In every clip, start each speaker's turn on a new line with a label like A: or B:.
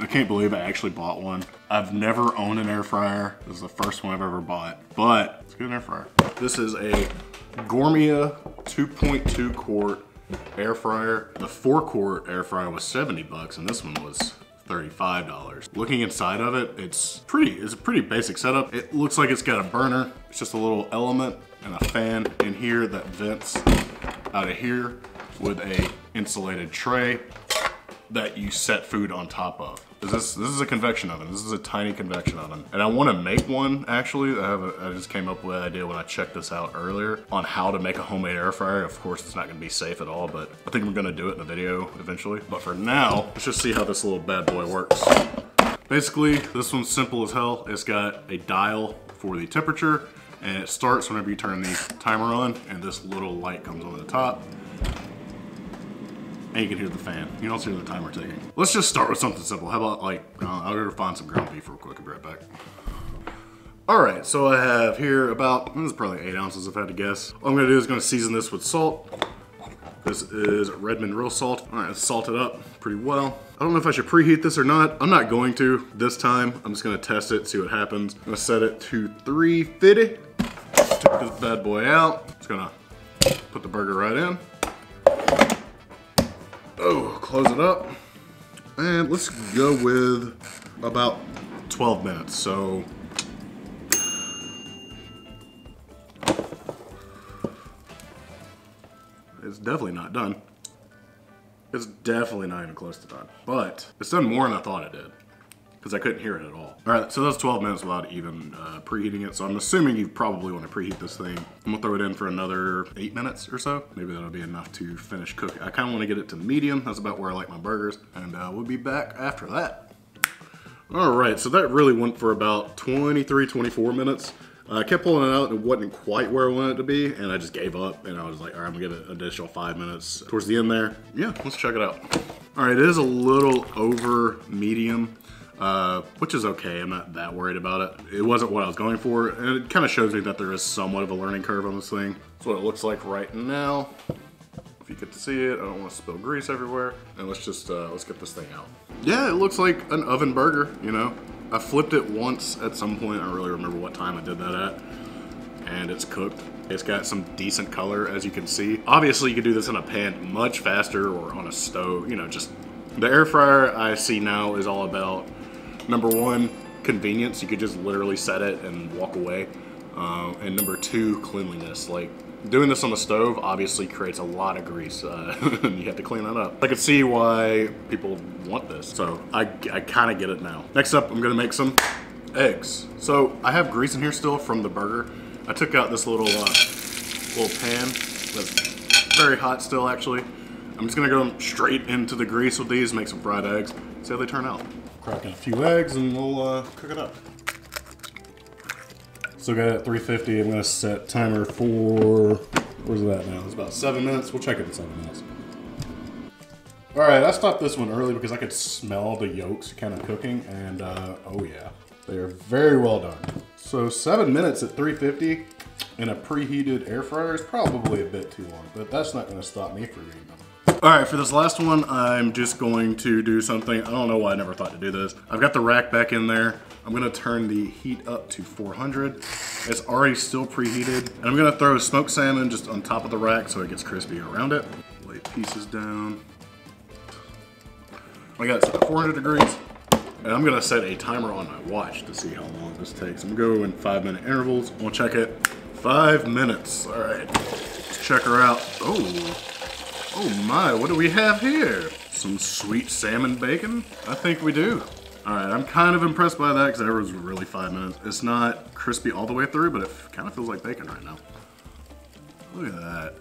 A: can't believe I actually bought one. I've never owned an air fryer. This is the first one I've ever bought, but it's a good air fryer. This is a Gourmia 2.2 quart air fryer. The 4-quart air fryer was 70 bucks and this one was $35. Looking inside of it, it's a pretty basic setup. It looks like it's got a burner. It's just a little element and a fan in here that vents out of here with a insulated tray that you set food on top of. This is a convection oven. This is a tiny convection oven. And I wanna make one, actually. I just came up with an idea when I checked this out earlier on how to make a homemade air fryer. Of course, it's not gonna be safe at all, but I think I'm gonna do it in a video eventually. But for now, let's just see how this little bad boy works. Basically, this one's simple as hell. It's got a dial for the temperature, and it starts whenever you turn the timer on, and this little light comes on the top. And you can hear the fan. You don't hear the timer ticking. Let's just start with something simple. How about like, I'll go find some ground beef real quick. I'll be right back. All right, so I have here about, this is probably 8 ounces if I had to guess. All I'm gonna do is gonna season this with salt. This is Redmond real salt. All right, let's salt it up pretty well. I don't know if I should preheat this or not. I'm not going to this time. I'm just gonna test it, see what happens. I'm gonna set it to 350. Take this bad boy out. Just gonna put the burger right in. Oh, close it up. And let's go with about 12 minutes. So, it's definitely not done. It's definitely not even close to done. But it's done more than I thought it did, because I couldn't hear it at all. All right, so that's 12 minutes without even preheating it. So I'm assuming you probably want to preheat this thing. I'm gonna throw it in for another 8 minutes or so. Maybe that'll be enough to finish cooking. I kind of want to get it to medium. That's about where I like my burgers. And we'll be back after that. All right, so that really went for about 23, 24 minutes. I kept pulling it out and it wasn't quite where I wanted it to be, and I just gave up and I was like, all right, I'm gonna give it an additional 5 minutes towards the end there. Yeah, let's check it out. All right, it is a little over medium, which is okay. I'm not that worried about it. It wasn't what I was going for, and it kind of shows me that there is somewhat of a learning curve on this thing. That's what it looks like right now. If you get to see it, I don't want to spill grease everywhere. And let's just, let's get this thing out. Yeah, it looks like an oven burger, you know? I flipped it once at some point. I don't really remember what time I did that at. And it's cooked. It's got some decent color, as you can see. Obviously, you could do this in a pan much faster or on a stove. You know, just the air fryer I see now is all about, number one, convenience. You could just literally set it and walk away. And number two, cleanliness. Like, doing this on the stove obviously creates a lot of grease. And you have to clean that up. I could see why people want this. So I kind of get it now. Next up, I'm gonna make some eggs. So I have grease in here still from the burger. I took out this little pan that's very hot still, actually. I'm just gonna go straight into the grease with these, make some fried eggs, see how they turn out. Cracking a few eggs and we'll cook it up. Still got it at 350. I'm gonna set timer for, where's it at now? It's about 7 minutes. We'll check it in 7 minutes. All right, I stopped this one early because I could smell the yolks kind of cooking, and oh yeah, they are very well done. So 7 minutes at 350 in a preheated air fryer is probably a bit too long, but that's not gonna stop me from eating them. All right, for this last one, I'm just going to do something. I don't know why I never thought to do this. I've got the rack back in there. I'm gonna turn the heat up to 400. It's already still preheated. And I'm gonna throw smoked salmon just on top of the rack so it gets crispy around it. Lay pieces down. I got it set to 400 degrees. And I'm gonna set a timer on my watch to see how long this takes. I'm gonna go in 5-minute intervals. We'll check it. 5 minutes. All right, let's check her out. Oh my, what do we have here? Some sweet salmon bacon? I think we do. All right, I'm kind of impressed by that because that was really 5 minutes. It's not crispy all the way through, but it kind of feels like bacon right now. Look at that.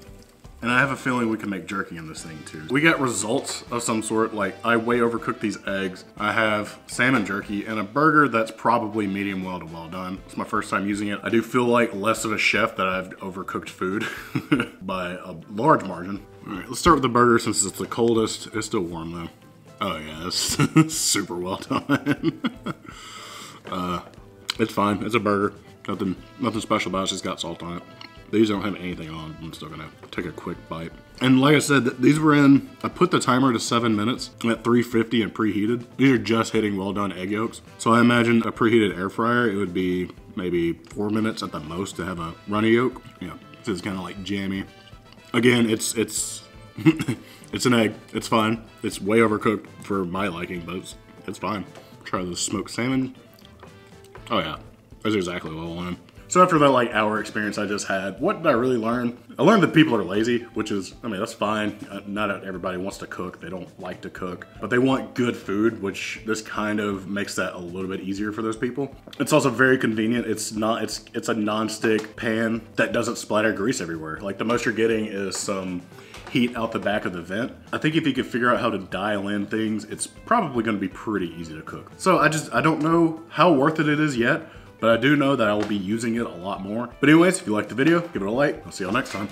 A: And I have a feeling we can make jerky in this thing too. We got results of some sort, like I way overcooked these eggs. I have salmon jerky and a burger that's probably medium well to well done. It's my first time using it. I do feel like less of a chef that I've overcooked food by a large margin. All right, let's start with the burger since it's the coldest. It's still warm though. Oh yeah, it's super well done. It's fine, it's a burger. Nothing special about it, it's just got salt on it. These don't have anything on. I'm still gonna take a quick bite. And like I said, these were in, I put the timer to 7 minutes at 350 and preheated. These are just hitting well done egg yolks. So I imagine a preheated air fryer, it would be maybe 4 minutes at the most to have a runny yolk. Yeah, this is kind of like jammy. Again, it's it's an egg. It's fine. It's way overcooked for my liking, but it's fine. Try the smoked salmon. Oh yeah, that's exactly what I wanted. So after that like hour experience I just had, what did I really learn? I learned that people are lazy, which is, I mean, that's fine. Not everybody wants to cook. They don't like to cook, but they want good food, which this kind of makes that a little bit easier for those people. It's also very convenient. It's a non-stick pan that doesn't splatter grease everywhere. Like the most you're getting is some heat out the back of the vent. I think if you could figure out how to dial in things, it's probably gonna be pretty easy to cook. So I don't know how worth it is yet, but I do know that I will be using it a lot more. But anyways, if you liked the video, give it a like. I'll see y'all next time.